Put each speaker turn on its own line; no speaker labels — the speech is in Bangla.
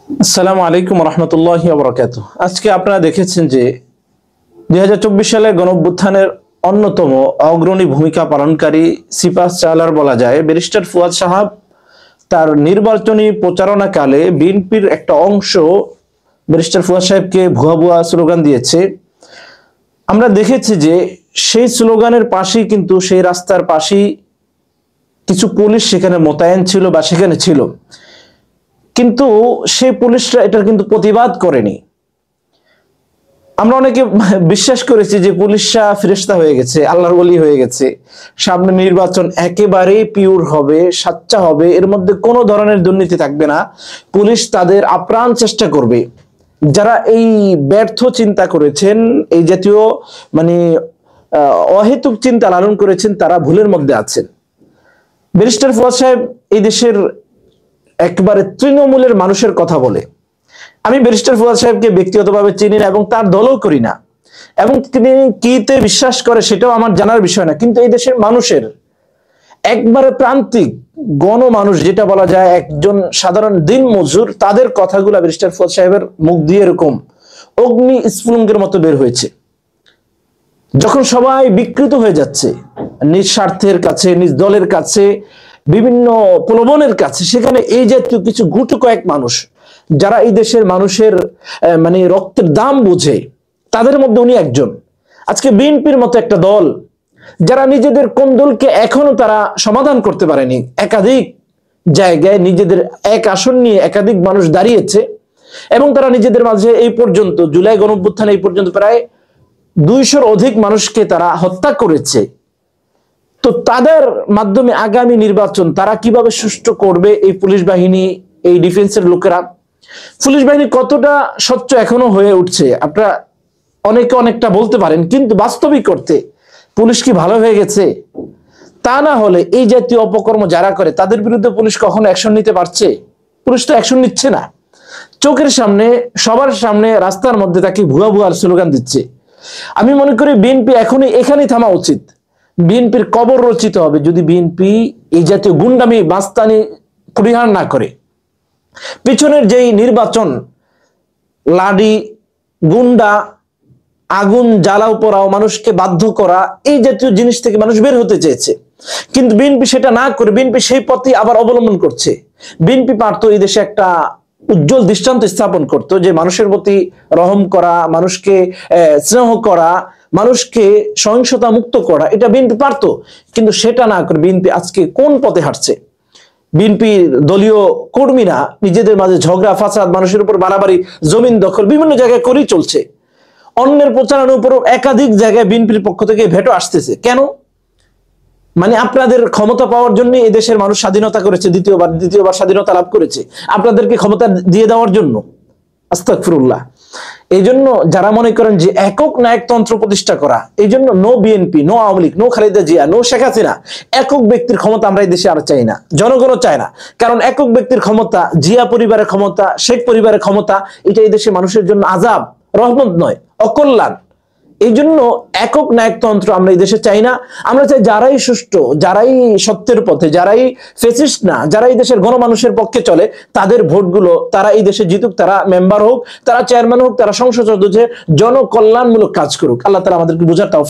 আসসালামু আলাইকুম রহমতুল্লাহি ওয়া বারাকাতুহু। আজকে আপনারা দেখেছেন যে 2024 সালে গণঅভ্যুত্থানের অন্যতম অগ্রণী ভূমিকা পালনকারী সিপাহ সালার বলা যায় ব্যারিস্টার ফুয়াদ সাহাব তার নির্বাচনী প্রচারণাকালে বিএনপির একটা অংশ ব্যারিস্টার ফুয়াদ সাহেবকে ভুয়া ভুয়া স্লোগান দিয়েছে। আমরা দেখেছি যে সেই স্লোগানের পাশেই কিন্তু সেই রাস্তার পাশেই কিছু পুলিশ সেখানে মোতায়েন ছিল বা সেখানে ছিল, কিন্তু সেই পুলিশরা এটার কিন্তু প্রতিবাদ করেনি। আমরা অনেকে বিশ্বাস করেছি যে পুলিশরা ফেরেশতা হয়ে গেছে, আল্লাহর ওলি হয়ে গেছে, সামনে নির্বাচন একেবারেই পিওর হবে, সাচ্চা হবে, এর মধ্যে কোনো ধরনের দুর্নীতি থাকবে না, পুলিশ তাদের আপ্রাণ চেষ্টা করবে। যারা এই ব্যর্থ চিন্তা করেছেন, এই জাতীয় মানে অহেতুক চিন্তা লালন করেছেন, তারা ভুলের মধ্যে আছেন। ব্যারিস্টার ফুয়াদ সাহেব এই দেশের একবারে তৃণমূলের মানুষের কথা বলে। আমি ব্যারিস্টার ফুয়াদ সাহেবকে ব্যক্তিগতভাবে চিনি না এবং তার দলও করি না, এবং তিনি কিতে বিশ্বাস করে সেটাও আমার জানার বিষয় না, কিন্তু এই দেশের মানুষের একবারে প্রান্তিক গণমানুষ, যেটা বলা যায় একজন সাধারণ দিন মজুর, তাদের কথাগুলো ব্যারিস্টার ফুয়াদ সাহেবের মুখ দিয়ে এরকম অগ্নি স্ফুলিঙ্গের মতো বের হয়েছে। যখন সবাই বিকৃত হয়ে যাচ্ছে নিজ স্বার্থের কাছে, নিজ দলের কাছে, বিভিন্ন প্রলোভনের কাছে, সেখানে এই জাতীয় কিছু গুটি কয়েক মানুষ যারা এই দেশের মানুষের মানে রক্তের দাম বুঝে, তাদের মধ্যে উনি একজন। আজকে বিএনপির মতো একটা দল, যারা নিজেদের কোন্দলকে এখনো তারা সমাধান করতে পারেনি, একাধিক জায়গায় নিজেদের এক আসন নিয়ে একাধিক মানুষ দাঁড়িয়েছে এবং তারা নিজেদের মাঝে এই পর্যন্ত জুলাই গণঅভ্যুত্থানে এই পর্যন্ত প্রায় 200-র অধিক মানুষকে তারা হত্যা করেছে। তো তাদের মাধ্যমে আগামী নির্বাচন তারা কিভাবে সুষ্ঠু করবে? এই পুলিশ বাহিনী, এই ডিফেন্সের লোকেরা, পুলিশ বাহিনী কতটা স্বচ্ছ এখনো হয়ে উঠছে আপনারা অনেকে অনেকটা বলতে পারেন, কিন্তু বাস্তবিক করতে পুলিশ কি ভালো হয়ে গেছে? তা না হলে এই জাতীয় অপকর্ম যারা করে তাদের বিরুদ্ধে পুলিশ কখনো অ্যাকশন নিতে পারছে? পুলিশ তো অ্যাকশন নিচ্ছে না, চোখের সামনে সবার সামনে রাস্তার মধ্যে তাকে ভুয়া ভুয়া স্লোগান দিচ্ছে। আমি মনে করি বিএনপি এখনই এখানেই থামা উচিত। বিএনপির কবর রচিত হবে যদি বিএনপি এই জাতীয় গুন্ডামি মাস্তানি পরিহার না করে। পিছনের যেই নির্বাচন, লাডি, গুন্ডা, আগুন জ্বালাও পোড়াও, মানুষকে বাধ্য করা, এই জাতীয় জিনিস থেকে মানুষ বের হতে চেয়েছে, কিন্তু বিএনপি সেটা না করে বিএনপি সেই পথই আবার অবলম্বন করছে। বিএনপি পারতো এই দেশে একটা উজ্জ্বল দৃষ্টান্ত স্থাপন করতো যে মানুষের প্রতি রহম করা, মানুষকে স্নেহ করা, মানুষকে সহিংসতা মুক্ত করা, এটা বিএনপি পারতো, কিন্তু সেটা না করে বিএনপি আজকে কোন পথে হাঁটছে? বিএনপির দলীয় কর্মীরা নিজেদের মাঝে ঝগড়া ফাসাদ, মানুষের উপর বাড়াবাড়ি, জমিন দখল বিভিন্ন জায়গায় করেই চলছে। অন্যের প্রচারণার উপর একাধিক জায়গায় বিএনপির পক্ষ থেকে ভেটো আসতেছে। কেন? মানে আপনাদের ক্ষমতা পাওয়ার জন্য এই দেশের মানুষ স্বাধীনতা করেছে, দ্বিতীয়বার স্বাধীনতা লাভ করেছে, আপনাদেরকে ক্ষমতা দিয়ে দেওয়ার জন্য। আস্তাগফিরুল্লাহ। এই জন্য যারা মনে করেন যে একক নায়কতন্ত্র প্রতিষ্ঠা করা, এই জন্য no BNP, no Awami League, no Khaleda Zia, no Sheikh Hasina, একক ব্যক্তির ক্ষমতা আমরা এই দেশে আর চাই না, জনগণও চায় না। কারণ একক ব্যক্তির ক্ষমতা, জিয়া পরিবারের ক্ষমতা, শেখ পরিবারের ক্ষমতা, এটা এই দেশে মানুষের জন্য আযাব, রহমত নয়, অকল্যাণ। এই জন্য একক নায়কতন্ত্র আমরা এই দেশে চাই না। আমরা চাই যারাই সুষ্ঠু, যারাই সত্যের পথে, যারাই ফেসিস্ট না, যারা এই দেশের গণমানুষের পক্ষে চলে, তাদের ভোটগুলো তারা এই দেশে জিতুক, তারা মেম্বার হোক, তারা চেয়ারম্যান হোক, তারা সংসদ সদস্য, জনকল্যাণমূলক কাজ করুক। আল্লাহ তাআলা আমাদেরকে বোঝার তৌফিক